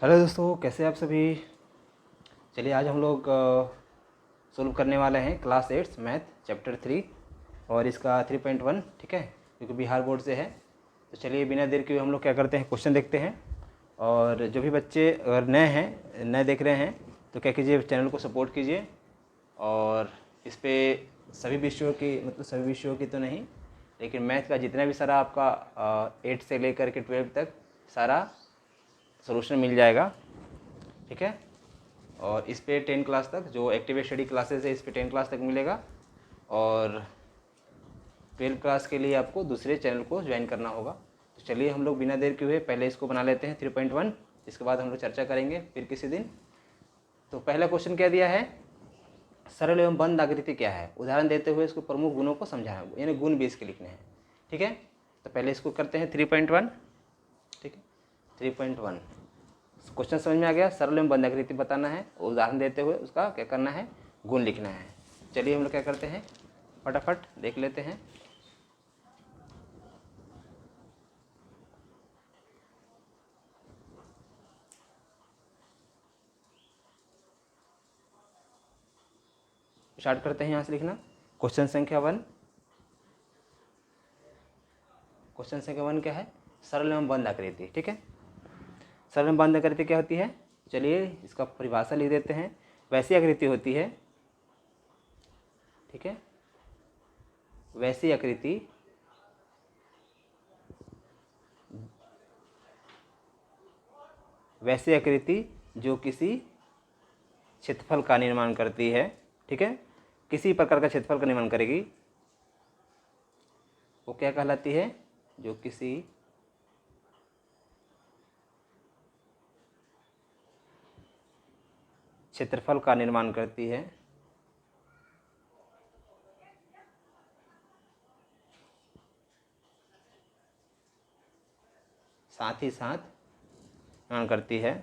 Hello दोस्तों, कैसे हैं आप सभी। चलिए आज हम लोग सोल्व करने वाले हैं क्लास 8 मैथ चैप्टर 3 और इसका 3.1। ठीक है, क्योंकि बिहार बोर्ड से है। तो चलिए बिना देर के हम लोग क्या करते हैं, क्वेश्चन देखते हैं। और जो भी बच्चे अगर नए देख रहे हैं तो क्या कीजिए, चैनल को सपोर्ट कीजिए। और इस पर सभी विषयों की, मतलब सभी विषयों की तो नहीं, लेकिन मैथ का जितना भी सारा आपका 8 से लेकर के 12 तक सारा सोल्यूशन मिल जाएगा। ठीक है, और इस पे 10 क्लास तक जो एक्टिव स्टडी क्लासेस है, इस पे 10 क्लास तक मिलेगा। और 12 क्लास के लिए आपको दूसरे चैनल को ज्वाइन करना होगा। तो चलिए हम लोग बिना देर के हुए पहले इसको बना लेते हैं 3.1। इसके बाद हम लोग चर्चा करेंगे फिर किसी दिन। तो पहला क्वेश्चन क्या दिया है, सरल एवं बंद आकृति क्या है, उदाहरण देते हुए इसको प्रमुख गुणों को समझाना, यानी गुण भी इसके लिखने हैं। ठीक है, तो पहले इसको करते हैं 3.1। ठीक है, 3.1 क्वेश्चन समझ में आ गया। सरल एवं बंद आकृति बताना है, उदाहरण देते हुए उसका क्या करना है, गुण लिखना है। चलिए हम लोग क्या करते हैं, फटाफट देख लेते हैं। स्टार्ट करते हैं यहाँ से लिखना। क्वेश्चन संख्या 1। क्वेश्चन संख्या 1 क्या है, सरल एवं बंद आकृति। ठीक है, सरल एवं बंद आकृति क्या होती है, चलिए इसका परिभाषा लिख देते हैं। वैसी आकृति होती है, ठीक है, वैसी आकृति वैसी आकृति जो किसी क्षेत्रफल का निर्माण करती है। ठीक है, किसी प्रकार का क्षेत्रफल का निर्माण करेगी, वो क्या कहलाती है, जो किसी क्षेत्रफल का निर्माण करती है, साथ ही साथ निर्माण करती है,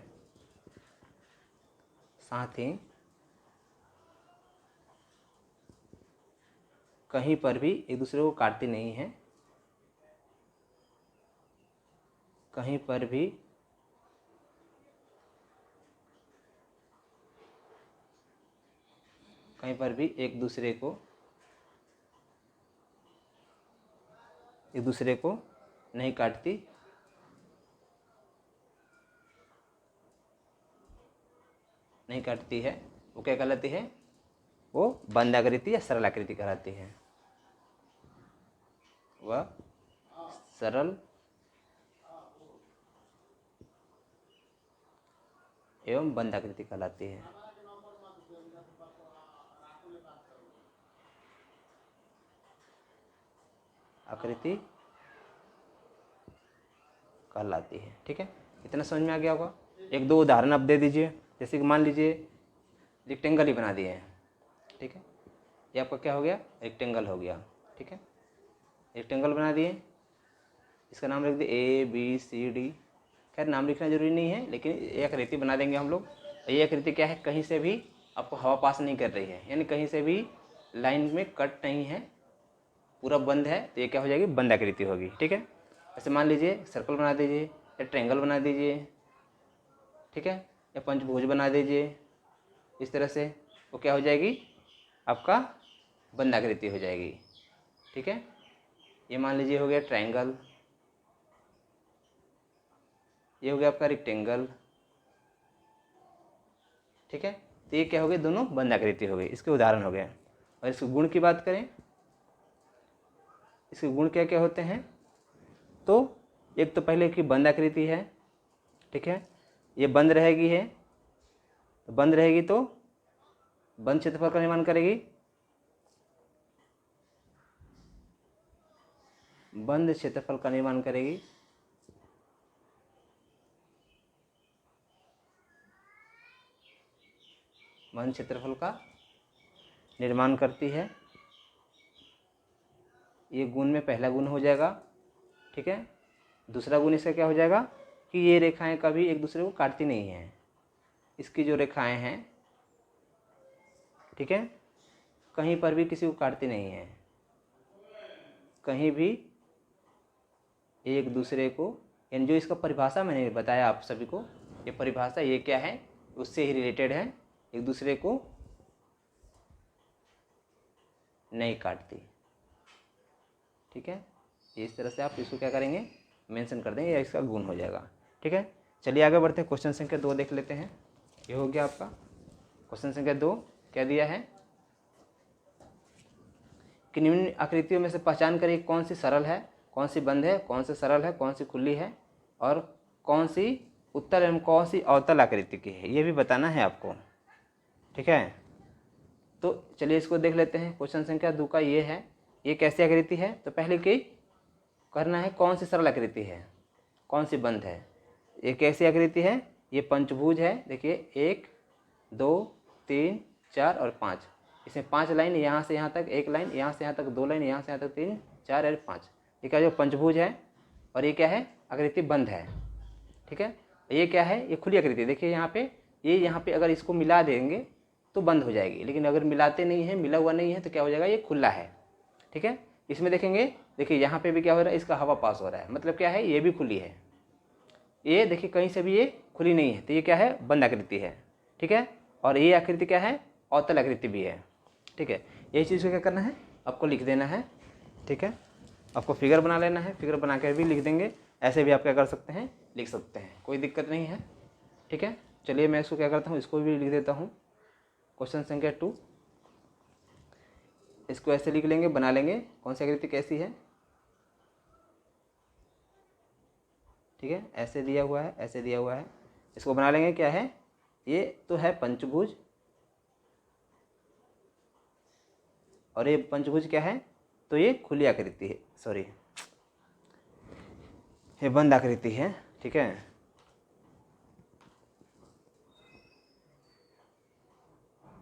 साथ ही कहीं पर भी एक दूसरे को काटती नहीं है, कहीं पर भी एक दूसरे को नहीं काटती, है। वो क्या कहलाती है, वो बंद आकृति या सरल आकृति कहलाती है। वह सरल एवं बंद आकृति कहलाती है। आकृति कहलाती है। ठीक है, इतना समझ में आ गया होगा। एक दो उदाहरण आप दे दीजिए, जैसे कि मान लीजिए रेक्टेंगल ही बना दिए हैं। ठीक है, ये आपका क्या हो गया, रेक्टेंगल हो गया। ठीक है, रेक्टेंगल बना दिए, इसका नाम लिख दिए ABCD। खैर नाम लिखना जरूरी नहीं है, लेकिन एक आकृति बना देंगे हम लोग। ये आकृति क्या है, कहीं से भी आपको हवा पास नहीं कर रही है, यानी कहीं से भी लाइन में कट नहीं है, पूरा बंद है, तो ये क्या हो जाएगी, बंद आकृति होगी। ठीक है, ऐसे मान लीजिए सर्कल बना दीजिए या ट्रायंगल बना दीजिए। ठीक है, या पंचभुज बना दीजिए। इस तरह से वो क्या हो जाएगी, आपका बंद आकृति हो जाएगी। ठीक है, ये मान लीजिए हो गया ट्रायंगल, ये हो गया आपका रेक्टेंगल। ठीक है, तो ये क्या हो गए, दोनों बंद आकृति हो गई, इसके उदाहरण हो गए। और इसके गुण की बात करें, इसके गुण क्या क्या होते हैं, तो एक तो पहले की बंद आकृति है। ठीक है, ये बंद रहेगी है, तो बंद रहेगी तो बंद क्षेत्रफल का निर्माण करेगी, बंद क्षेत्रफल का निर्माण करेगी। बंद क्षेत्रफल का निर्माण करती है, ये गुण में पहला गुण हो जाएगा। ठीक है, दूसरा गुण इसका क्या हो जाएगा कि ये रेखाएं कभी एक दूसरे को काटती नहीं हैं। इसकी जो रेखाएं हैं, ठीक है, कहीं पर भी किसी को काटती नहीं है, कहीं भी एक दूसरे को, यानी जो इसका परिभाषा मैंने बताया आप सभी को, ये परिभाषा ये क्या है, उससे ही रिलेटेड है, एक दूसरे को नहीं काटती। ठीक है, इस तरह से आप इसको क्या करेंगे, मेंशन कर देंगे या इसका गुण हो जाएगा। ठीक है, चलिए आगे बढ़ते हैं। क्वेश्चन संख्या 2 देख लेते हैं। ये हो गया आपका क्वेश्चन संख्या 2। क्या दिया है कि निम्न आकृतियों में से पहचान करिए कौन सी सरल है, कौन सी बंद है, कौन सी सरल है, कौन सी खुली है और कौन सी उत्तल एवं कौन सी अवतल आकृति की है, ये भी बताना है आपको। ठीक है, तो चलिए इसको देख लेते हैं। क्वेश्चन संख्या 2 का ये है, ये कैसी आकृति है, तो पहले की करना है कौन सी सरल आकृति है, कौन सी बंद है। ये कैसी आकृति है, ये पंचभुज है। देखिए 1 2 3 4 और 5, इसमें 5 लाइन यहाँ से यहाँ तक, 1 लाइन यहाँ से यहाँ तक, 2 लाइन यहाँ से यहाँ तक, 3 4 और 5। ये क्या जो पंचभुज है, और ये क्या है, आकृति बंद है। ठीक है, ये क्या है, ये खुली आकृति। देखिए यहाँ पे, ये यहाँ पे अगर इसको मिला देंगे तो बंद हो जाएगी, लेकिन अगर मिलाते नहीं है, मिला हुआ नहीं है, तो क्या हो जाएगा, ये खुला है। ठीक है, इसमें देखेंगे, देखिए यहाँ पे भी क्या हो रहा है, इसका हवा पास हो रहा है, मतलब क्या है, ये भी खुली है। ये देखिए कहीं से भी ये खुली नहीं है, तो ये क्या है, बंद आकृति है। ठीक है, और ये आकृति क्या है, अवतल आकृति भी है। ठीक है, यही चीज़ को क्या करना है, आपको लिख देना है। ठीक है, आपको फिगर बना लेना है, फिगर बना कर भी लिख देंगे, ऐसे भी आप क्या कर सकते हैं, लिख सकते हैं, कोई दिक्कत नहीं है। ठीक है, चलिए मैं इसको क्या करता हूँ, इसको भी लिख देता हूँ। क्वेश्चन संख्या 2, इसको ऐसे लिख लेंगे, बना लेंगे कौन सी आकृति कैसी है। ठीक है, ऐसे दिया हुआ है, ऐसे दिया हुआ है, इसको बना लेंगे। क्या है, ये तो है पंचभुज, और ये पंचभुज क्या है, तो ये खुली आकृति है, सॉरी ये बंद आकृति है। ठीक है,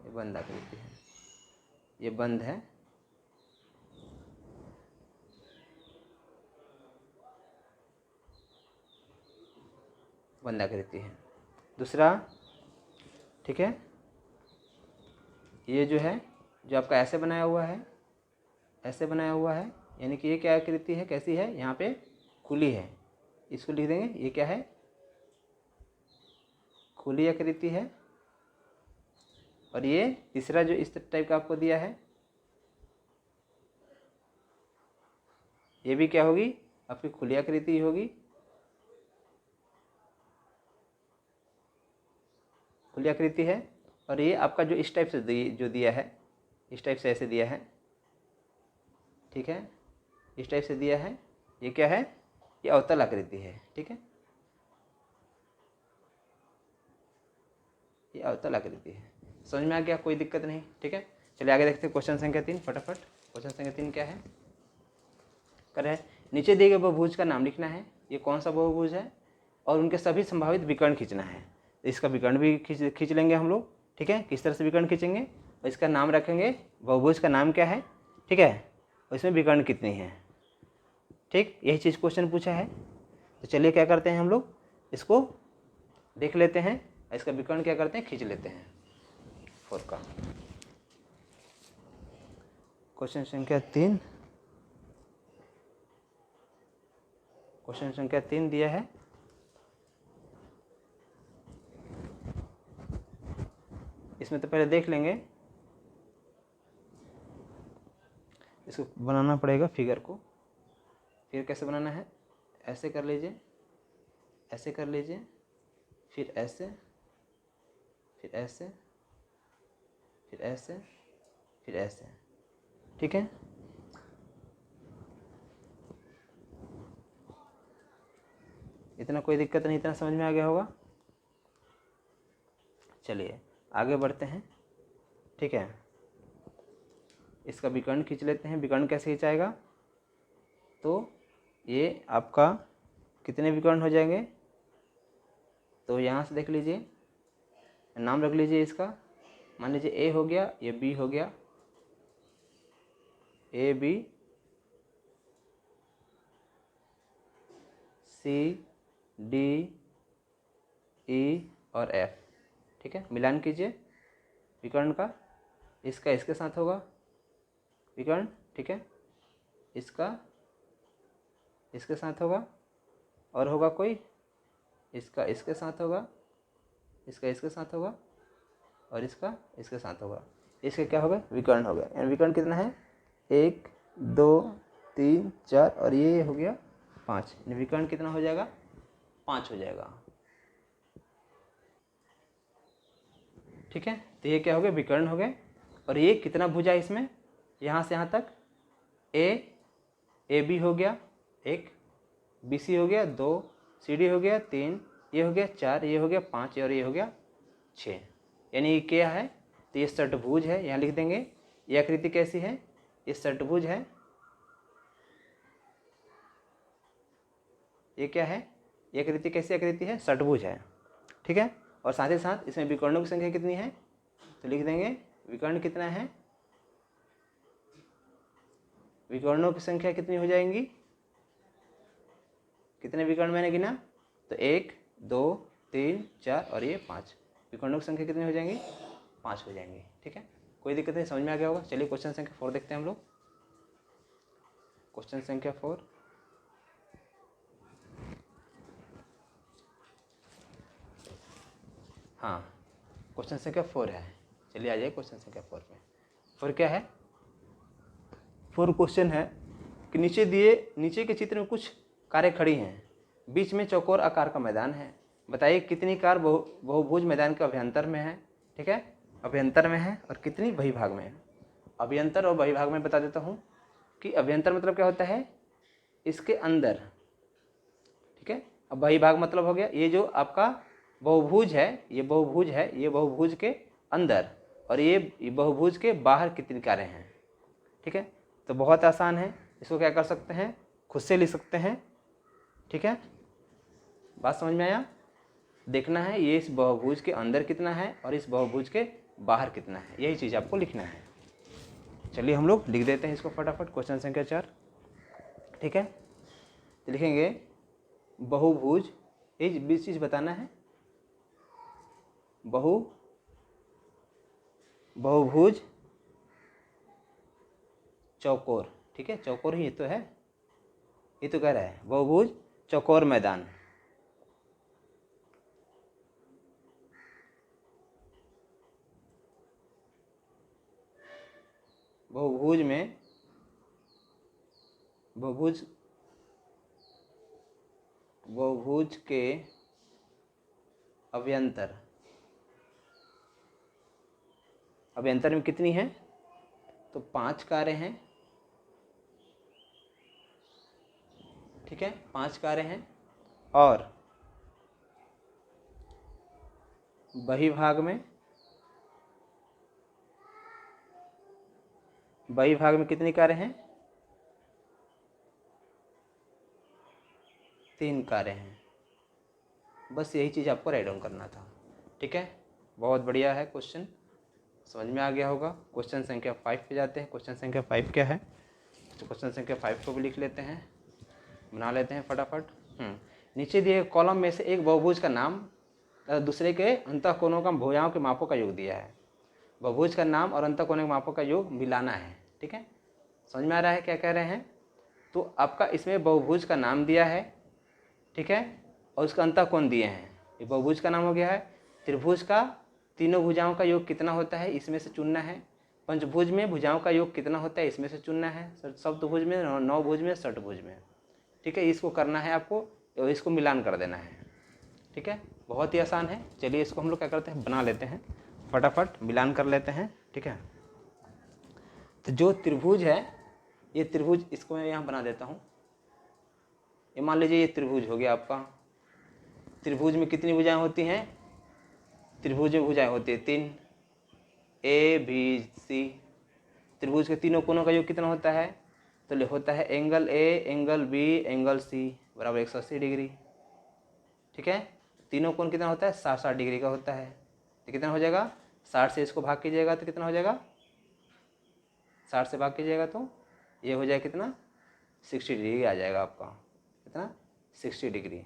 ये बंद आकृति है, ये बंद है। बंद आकृति है। दूसरा, ठीक है, ये जो है, जो आपका ऐसे बनाया हुआ है, ऐसे बनाया हुआ है, यानी कि ये क्या आकृति है, कैसी है, यहाँ पे खुली है, इसको लिख देंगे। ये क्या है, खुली आकृति है। और ये तीसरा जो इस टाइप का आपको दिया है, ये भी क्या होगी, आपकी खुली आकृति होगी, खुली आकृति है। और ये आपका जो इस टाइप से जो दिया है, इस टाइप से ऐसे दिया है। ठीक है, इस टाइप से दिया है, ये क्या है, ये अवतल आकृति है। ठीक है, ये अवतल आकृति है। समझ में आ गया, कोई दिक्कत नहीं। ठीक है, चलिए आगे देखते हैं। क्वेश्चन संख्या 3 फटाफट। क्वेश्चन संख्या 3 क्या है, कर है, नीचे दिए गए बहुभुज का नाम लिखना है। ये कौन सा बहुभुज है, और उनके सभी संभावित विकर्ण खींचना है। इसका विकर्ण भी खींच लेंगे हम लोग। ठीक है, किस तरह से विकर्ण खींचेंगे, और इसका नाम रखेंगे, बहुभुज का नाम क्या है। ठीक है, और इसमें विकर्ण कितनी है। ठीक, यही चीज़ क्वेश्चन पूछा है। तो चलिए क्या करते हैं, हम लोग इसको देख लेते हैं, इसका विकर्ण क्या करते हैं, खींच लेते हैं 4 का। क्वेश्चन संख्या 3, क्वेश्चन संख्या 3 दिया है। इसमें तो पहले देख लेंगे, इसको बनाना पड़ेगा फिगर को। फिर कैसे बनाना है, ऐसे कर लीजिए, ऐसे कर लीजिए, फिर ऐसे, फिर ऐसे, फिर ऐसे, फिर ऐसे। ठीक है, इतना कोई दिक्कत नहीं, इतना समझ में आ गया होगा। चलिए आगे बढ़ते हैं। ठीक है, इसका विकर्ण खींच लेते हैं। विकर्ण कैसे खींचाएगा, तो ये आपका कितने विकर्ण हो जाएंगे, तो यहाँ से देख लीजिए, नाम रख लीजिए इसका। मान लीजिए ए हो गया, ये बी हो गया, A B C D E और एफ। ठीक है, मिलान कीजिए विकर्ण का। इसका इसके साथ होगा विकर्ण। ठीक है, इसका इसके साथ होगा, और होगा कोई इसका इसके साथ होगा, इसका इसके साथ होगा और इसका इसके साथ होगा। इसके क्या होगा, विकर्ण होगा। यानी विकर्ण कितना है, 1 2 3 4 और ये हो गया 5। यानी विकर्ण कितना हो जाएगा, 5 हो जाएगा। ठीक है, तो ये क्या हो गया, विकर्ण हो गए। और ये कितना भुजा है इसमें, यहाँ से यहाँ तक ए बी हो गया 1, बी सी हो गया 2, सी डी हो गया 3, ये हो गया 4, ये हो गया 5 और ये हो गया 6। यानी ये क्या है, तो ये षटभुज है। यहाँ लिख देंगे ये आकृति कैसी है, ये षटभुज है। ये क्या है, ये आकृति कैसी आकृति है, षटभुज है। ठीक है, और साथ ही साथ इसमें विकर्णों की संख्या कितनी है, तो लिख देंगे विकर्ण कितना है, विकर्णों की संख्या कितनी हो जाएंगी, कितने विकर्ण मैंने गिना, तो 1 2 3 4 और ये 5। विकर्णों की संख्या कितनी हो जाएंगी, 5 हो जाएंगी। ठीक है, कोई दिक्कत नहीं, समझ में आ गया होगा। चलिए क्वेश्चन संख्या 4 देखते हैं हम लोग। क्वेश्चन संख्या 4, हाँ क्वेश्चन संख्या 4 है। चलिए आ जाइए क्वेश्चन संख्या 4 पे। 4 क्या है, 4 क्वेश्चन है कि नीचे के चित्र में कुछ कारें खड़ी हैं, बीच में चौकोर आकार का मैदान है। बताइए कितनी कार बहुभुज मैदान के अभ्यंतर में है। ठीक है, अभ्यंतर में है और कितनी बहिभाग में है। अभ्यंतर और बहिभाग में बता देता हूँ कि अभ्यंतर मतलब क्या होता है, इसके अंदर। ठीक है, अब बहिभाग मतलब हो गया ये जो आपका बहुभुज है, ये बहुभुज है, ये बहुभुज के अंदर और ये बहुभुज के बाहर कितनी कारें हैं। ठीक है, तो बहुत आसान है, इसको क्या कर सकते हैं, खुद से लिख सकते हैं। ठीक है, बात समझ में आया। देखना है ये इस बहुभुज के अंदर कितना है और इस बहुभुज के बाहर कितना है, यही चीज़ आपको लिखना है। चलिए हम लोग लिख देते हैं इसको फटाफट। क्वेश्चन संख्या 4। ठीक है, तो लिखेंगे बहुभुज, ये बीच चीज़ बताना है, बहुभुज चौकोर। ठीक है, चौकोर ही तो है, ये तो कह रहा है बहुभुज चौकोर मैदान। बहुभुज के अभ्यंतर में कितनी है, तो 5 कारें हैं। ठीक है, 5 कारें हैं और बहिभाग में कितनी कारें हैं, 3 कारें हैं। बस यही चीज़ आपको राइट डाउन करना था। ठीक है, बहुत बढ़िया है, क्वेश्चन समझ में आ गया होगा। क्वेश्चन संख्या 5 पे जाते हैं। क्वेश्चन संख्या 5 क्या है, तो क्वेश्चन संख्या 5 को भी लिख लेते हैं, बना लेते हैं फटाफट। नीचे दिए कॉलम में से एक बहुभुज का नाम दूसरे के अंतःकोणों का भुजाओं के मापों का योग दिया है। बहुभुज का नाम और अंतःकोणों के मापों का योग मिलाना है। ठीक है, समझ में आ रहा है क्या कह रहे हैं। तो आपका इसमें बहुभुज का नाम दिया है, ठीक है, और उसका अंतःकोण दिए हैं। ये बहुभुज का नाम हो गया है। त्रिभुज का तीनों भुजाओं का योग कितना होता है, इसमें से चुनना है। पंचभुज में भुजाओं का योग कितना होता है, इसमें से चुनना है। सप्तभुज में, नवभुज में, षटभुज में। ठीक है, इसको करना है आपको और इसको मिलान कर देना है। ठीक है, बहुत ही आसान है। चलिए इसको हम लोग क्या करते हैं, बना लेते हैं फटाफट, मिलान कर लेते हैं। ठीक है, तो जो त्रिभुज है, ये त्रिभुज, इसको मैं यहाँ बना देता हूँ। ये मान लीजिए ये त्रिभुज हो गया आपका। त्रिभुज में कितनी भुजाएं होती हैं, त्रिभुज में भुजाएं होती है 3, ए बी सी। त्रिभुज के तीनों कोणों का योग कितना होता है, तो होता है angle A, angle B, angle C बराबर 180 डिग्री। ठीक है, तीनों कोण कितना होता है, 60-60 डिग्री का होता है। तो कितना हो जाएगा, 60 से इसको भाग कीजिएगा तो कितना हो जाएगा, 60 से भाग कीजिएगा तो ये हो जाएगा कितना, 60 डिग्री आ जाएगा आपका। कितना, 60 डिग्री।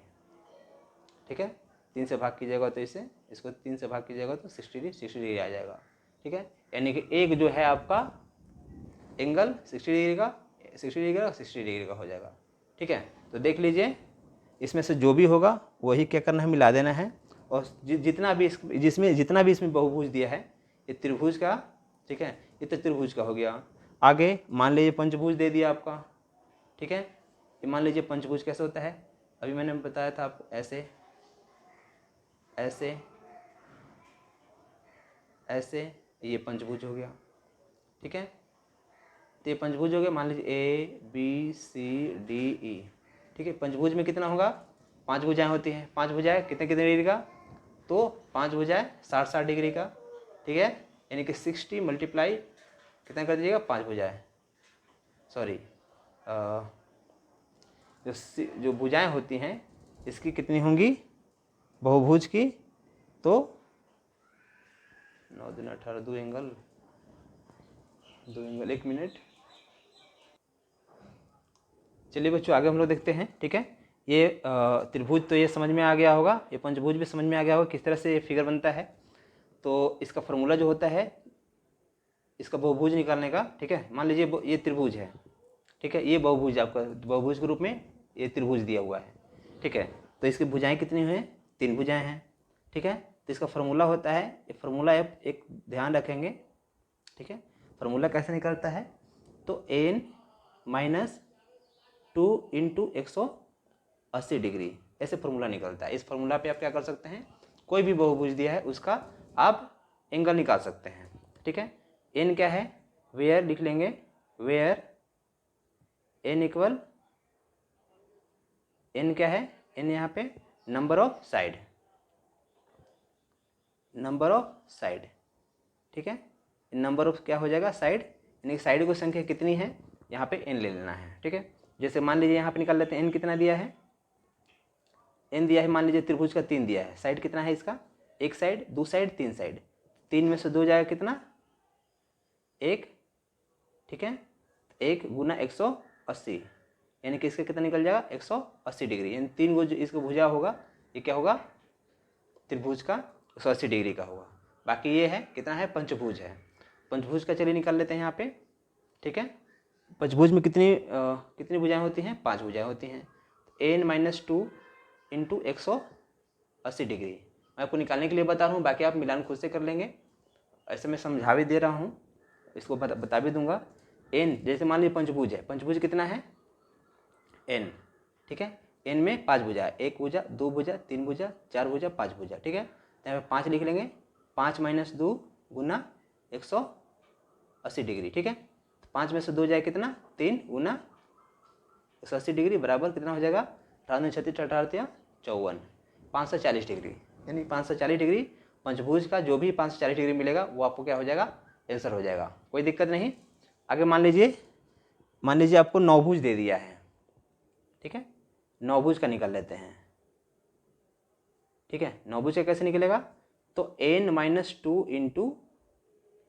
ठीक है, 3 से भाग कीजिएगा तो इसको 3 से भाग कीजिएगा तो 60 डिग्री आ जाएगा। ठीक है, यानी कि एक जो है आपका एंगल 60 डिग्री का, 60 डिग्री का हो जाएगा। ठीक है, तो देख लीजिए इसमें से जो भी होगा वही क्या करना है, मिला देना है और जितना भी जितना भी इसमें बहुभुज दिया है ये त्रिभुज का, ठीक है, ये तो त्रिभुज का हो गया। आगे मान लीजिए पंचभुज दे दिया आपका, ठीक है, ये मान लीजिए पंचभुज कैसे होता है, अभी मैंने बताया था आपको, ऐसे ऐसे ऐसे, ये पंचभुज हो गया, ठीक है। तो ये पंचभुज हो गया, मान लीजिए ABCDE, ठीक है। पंचभुज में कितना होगा, 5 भुजाएं होती हैं, 5 भुजाएं कितने कितने डिग्री का, तो 5 भुजाएं 60 डिग्री का, ठीक है। यानी कि 60 मल्टीप्लाई कितना कर दीजिएगा, 5 भुजाएं, सॉरी जो भुजाएं होती हैं इसकी कितनी होंगी बहुभुज की, तो 9 दूनी 18, 2 एंगल 1 मिनट। चलिए बच्चों आगे हम लोग देखते हैं, ठीक है। ये त्रिभुज तो ये समझ में आ गया होगा, ये पंचभुज भी समझ में आ गया होगा किस तरह से ये फिगर बनता है। तो इसका फॉर्मूला जो होता है इसका बहुभुज निकालने का, ठीक है। मान लीजिए ये त्रिभुज है, ठीक है, ये बहुभुज आपका बहुभुज के रूप में ये त्रिभुज दिया हुआ है, ठीक है। तो इसकी भुजाएं कितनी हैं, 3 भुजाएं हैं, ठीक है। तो इसका फार्मूला होता है, ये फार्मूला एक ध्यान रखेंगे, ठीक है। फार्मूला कैसे निकलता है, तो n - 2 × 180 डिग्री, ऐसे फार्मूला निकलता है। इस फार्मूला पे आप क्या कर सकते हैं, कोई भी बहुभुज दिया है उसका आप एंगल निकाल सकते हैं, ठीक है। n क्या है, वेयर लिख लेंगे, वेयर n इक्वल, n क्या है, n यहाँ पे नंबर ऑफ साइड, ठीक है। नंबर ऑफ क्या हो जाएगा, साइड, यानी साइड की संख्या कितनी है यहाँ पे n ले लेना है, ठीक है। जैसे मान लीजिए यहाँ पे निकाल लेते हैं, n कितना दिया है, n दिया है, मान लीजिए त्रिभुज का 3 दिया है, साइड कितना है इसका, 1 साइड, 2 साइड, 3 साइड, 3 में से 2 जाएगा कितना, 1, ठीक है। 1 × 180 यानी कि इसका कितना निकल जाएगा, 180 डिग्री, यानी 3 गो जो इसका भुजा होगा ये क्या होगा, त्रिभुज का 180 डिग्री का होगा। बाकी ये है कितना है, पंचभुज है। पंचभुज का चलिए निकाल लेते हैं यहाँ पे, ठीक है। पंचभुज में कितनी भुजाएं होती हैं, 5 भुजाएं होती हैं। n - 2 × 180 डिग्री मैं आपको निकालने के लिए बता रहा हूँ, बाकी आप मिलान खुद से कर लेंगे, ऐसे मैं समझा भी दे रहा हूँ, इसको बता भी दूंगा। n जैसे मान लीजिए पंचभुज है, पंचभुज कितना है, n, ठीक है। n में 5 भुजा, 1 भुजा, 2 भुजा, 3 भुजा, 4 भुजा, 5 भुजा, ठीक है। तो यहाँ पे 5 लिख लेंगे, 5 - 2 × 180 डिग्री, ठीक है। तो 5 में से 2 जाए कितना, 3 × 180 डिग्री बराबर कितना हो जाएगा, 36 18 54, 540 डिग्री, यानी 540 डिग्री पंचभुज का जो भी 540 डिग्री मिलेगा वो आपको क्या हो जाएगा, आंसर हो जाएगा, कोई दिक्कत नहीं। आगे मान लीजिए आपको नौभुज दे दिया है, ठीक है। नौभुज का निकाल लेते हैं, ठीक है। नौभुज का कैसे निकलेगा, तो n - 2 ×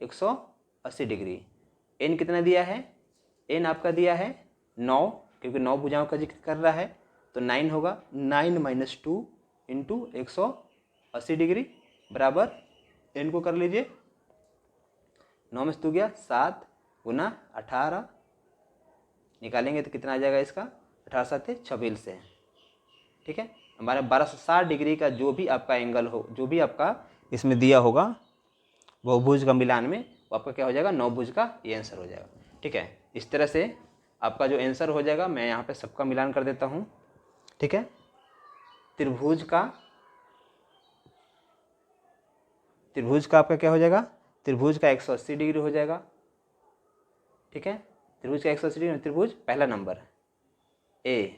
180 डिग्री, n कितना दिया है, n आपका दिया है 9, क्योंकि 9 भुजाओं का जिक्र कर रहा है, तो 9 होगा, 9 - 2 × 180 डिग्री बराबर n को कर लीजिए, 9 में से 2 गया 7 × 18, निकालेंगे तो कितना आ जाएगा इसका, 18 × 7 = 26 से, ठीक है। हमारे 1260 डिग्री का जो भी आपका एंगल हो, जो भी आपका इसमें दिया होगा बहुभुज का मिलान में, वो आपका क्या हो जाएगा, नौभुज का ये आंसर हो जाएगा, ठीक है। इस तरह से आपका जो आंसर हो जाएगा, मैं यहाँ पे सबका मिलान कर देता हूँ, ठीक है। त्रिभुज का आपका क्या हो जाएगा, त्रिभुज का 180 डिग्री हो जाएगा, ठीक है। त्रिभुज का 180 डिग्री, त्रिभुज पहला नंबर ए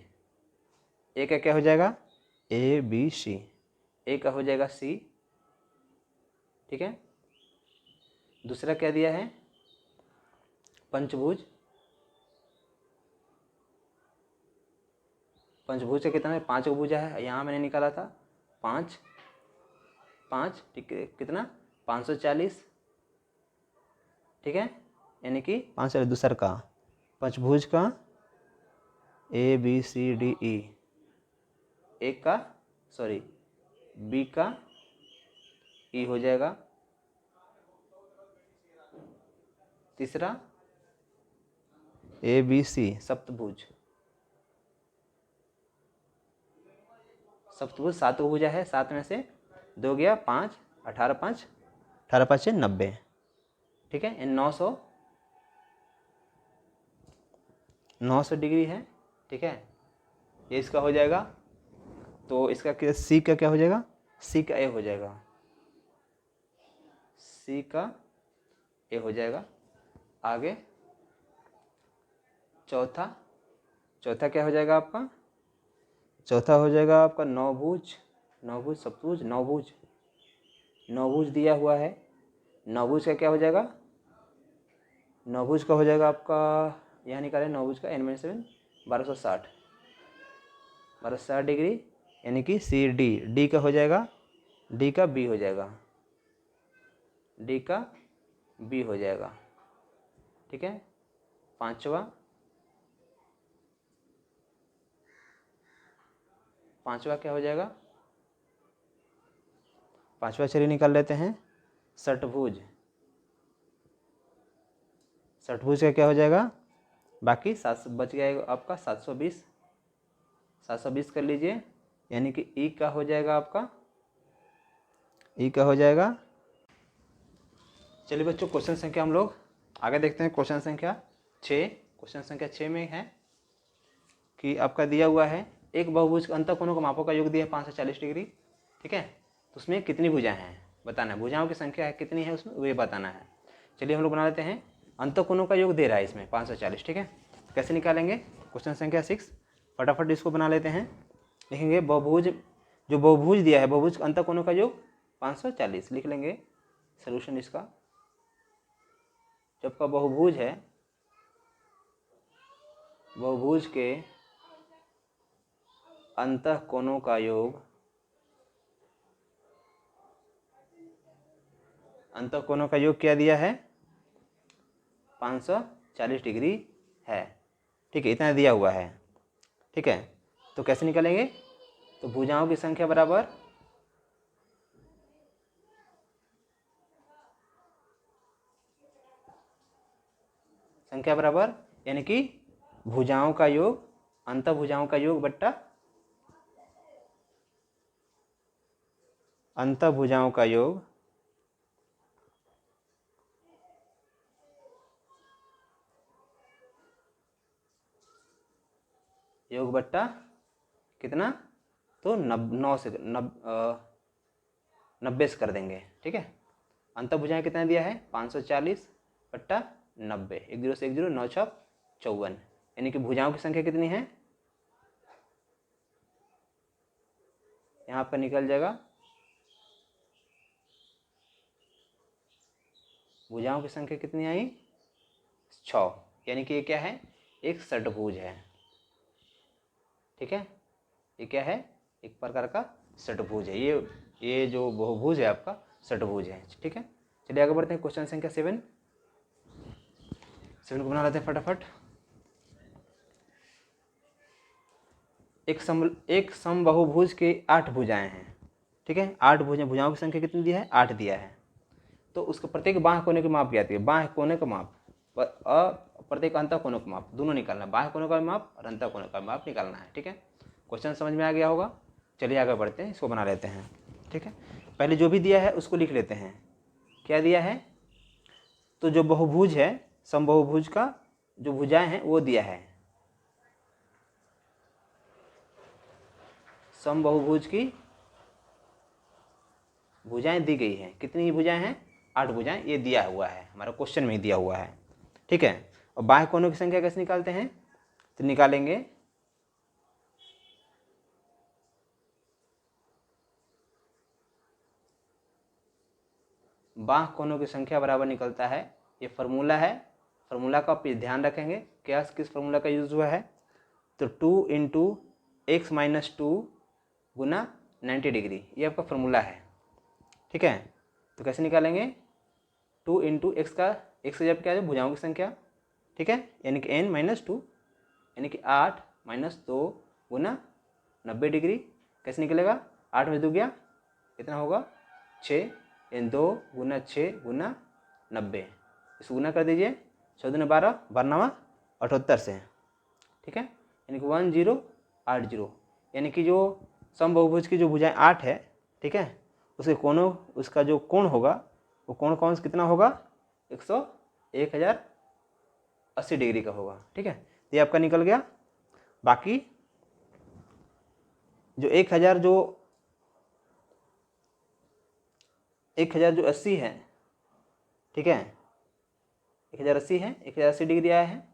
का क्या हो जाएगा, ABC, ए का हो जाएगा C, ठीक है। दूसरा क्या दिया है, पंचभुज का कितना है, 5 भुजा है, यहाँ मैंने निकाला था 5, ठीक है, कितना 540, ठीक है, यानी कि 5 दूसरा का पंचभुज का ABCDE, एक का सॉरी B का E हो जाएगा, तीसरा ABC सप्तभुज 7 भुजा है, 7 में से 2 गया 5, 18 5, 18 5 से 90, ठीक है। 900 डिग्री है, ठीक है। ये इसका हो जाएगा, तो इसका क्या, सी का क्या हो जाएगा, सी का ए हो जाएगा, सी का ए हो जाएगा। आगे चौथा क्या हो जाएगा आपका, चौथा हो जाएगा आपका नौभुज, सप्तभुज, नौभुज दिया हुआ है। नौभुज का क्या हो जाएगा, नौभुज का हो जाएगा आपका, यहाँ निकालें नौभुज का n-7 1260 डिग्री, यानी कि सी डी का हो जाएगा, डी का बी हो जाएगा, डी का बी हो जाएगा, ठीक है। पांचवा क्या हो जाएगा, पांचवा चलिए निकाल लेते हैं, षटभुज का क्या हो जाएगा, बाकी 7 बच गया आपका 720 कर लीजिए, यानी कि ई का हो जाएगा आपका, ई का हो जाएगा। चलिए बच्चों क्वेश्चन संख्या हम लोग आगे देखते हैं। क्वेश्चन संख्या 6 में है कि आपका दिया हुआ है एक बहुभुज के अंतःकोणों का मापों का योग दिया है 540 डिग्री, ठीक है। तो उसमें कितनी भुजाएं हैं बताना है, भुजाओं की संख्या है कितनी है उसमें, वो बताना है। चलिए हम लोग बना लेते हैं, अंतःकोणों का योग दे रहा है इसमें 540, ठीक है। तो कैसे निकालेंगे, क्वेश्चन संख्या 6, फटाफट इसको बना लेते हैं। लिखेंगे बहुभुज, जो बहुभुज दिया है, बहुभुज के अंतःकोणों का योग 540 लिख लेंगे। सोल्यूशन इसका, जब का बहुभुज है, बहुभुज के अंतःकोणों का योग, अंतःकोणों का योग क्या दिया है 540 डिग्री है, ठीक है, इतना दिया हुआ है, ठीक है। तो कैसे निकालेंगे, तो भुजाओं की संख्या बराबर यानी कि भुजाओं का योग, अंतःभुजाओं का योग बट्टा अंतःभुजाओं का योग, बट्टा कितना, तो 90 से कर देंगे, ठीक है। अंतःभुजाएं कितना दिया है 540 बट्टा 90, 1 0 से 1 0, 9 6 54, यानी कि भुजाओं की संख्या कितनी है, यहाँ पर निकल जाएगा, भुजाओं की संख्या कितनी आई 6, यानी कि ये क्या है, एक षटभुज है, ठीक है। ये क्या है, एक प्रकार का षटभुज है, ये जो बहुभुज है आपका षटभुज है, ठीक है। चलिए आगे बढ़ते हैं, क्वेश्चन संख्या 7 को बना लेते हैं फटाफट। एक समबाहुभुज के 8 भुजाएं हैं, ठीक है। 8 भुजाओं की संख्या कितनी दी है, 8 दिया है। तो उसके प्रत्येक बाह्य कोने की माप क्या आती है, बाह्य कोने का माप प्रत्येक अंतःकोणों का माप दोनों निकालना है, बाह्य कोनों का माप और अंतःकोणों का माप निकालना है, ठीक है। क्वेश्चन समझ में आ गया होगा। चलिए आगे बढ़ते हैं, इसको बना लेते हैं, ठीक है। पहले जो भी दिया है उसको लिख लेते हैं, क्या दिया है, तो जो बहुभुज है, समबाहुभुज का जो भुजाएं हैं वो दिया है, समबाहुभुज की भुजाएं दी गई हैं, कितनी भुजाएं हैं 8 भुजाएं, ये दिया हुआ है, हमारा क्वेश्चन में ही दिया हुआ है, ठीक है। और बाह्य कोनों की संख्या कैसे निकालते हैं, तो निकालेंगे बाह्य कोनों की संख्या बराबर निकलता है, ये फार्मूला है, फार्मूला का आप ध्यान रखेंगे, क्या किस फार्मूला का यूज़ हुआ है, तो 2 × x - 2 गुना 90 डिग्री, ये आपका फार्मूला है, ठीक है। तो कैसे निकालेंगे, 2 × x का x से जब क्या है भुजाओं की संख्या, ठीक है, यानी कि n - 2 यानी कि 8 - 2 गुना 90 डिग्री, कैसे निकलेगा, 8 में 2 गया कितना होगा 6, यानी 2 गुना 6 गुना 90, इसको गुना कर दीजिए, 6 दूनी 12, 12 78 से, ठीक है, यानी कि 1080, यानी कि जो समबाहुभुज की जो भुजाएं 8 है, ठीक है, उसके कोणों, उसका जो कोण होगा वो कोण कौन सा कितना होगा, 1080 डिग्री का होगा। ठीक है, तो ये आपका निकल गया। बाकी जो 1000 जो 80 है, ठीक है, 1080 है, 1080 डिग्री आया है।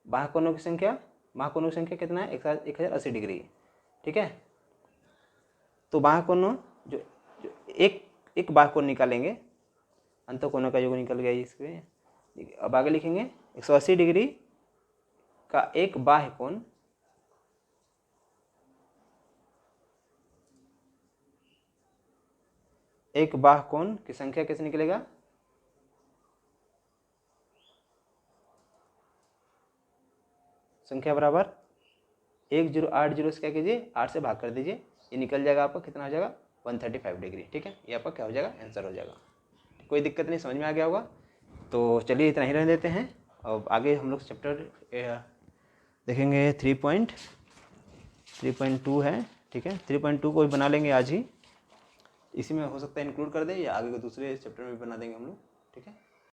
बाह्य कोणों की संख्या, महाकोणों की संख्या कितना है, 1080 डिग्री। ठीक है, तो बाह्य कोणों जो एक बाह्य कोण निकालेंगे, अंतःकोणों का योग निकल गया इसमें। अब आगे लिखेंगे 180 डिग्री का एक बाह्य कोण की संख्या कैसे निकलेगा, संख्या बराबर 1080 से क्या कीजिए, 8 से भाग कर दीजिए, ये निकल जाएगा आपका कितना हो जाएगा, 135 डिग्री। ठीक है, ये आपका क्या हो जाएगा, आंसर हो जाएगा। कोई दिक्कत नहीं, समझ में आ गया होगा। तो चलिए इतना ही रहने देते हैं। अब आगे हम लोग चैप्टर देखेंगे 3.2 है। ठीक है, 3.2 को भी बना लेंगे आज ही, इसी में हो सकता है इंक्लूड कर दें या आगे को दूसरे चैप्टर में भी बना देंगे हम लोग। ठीक है।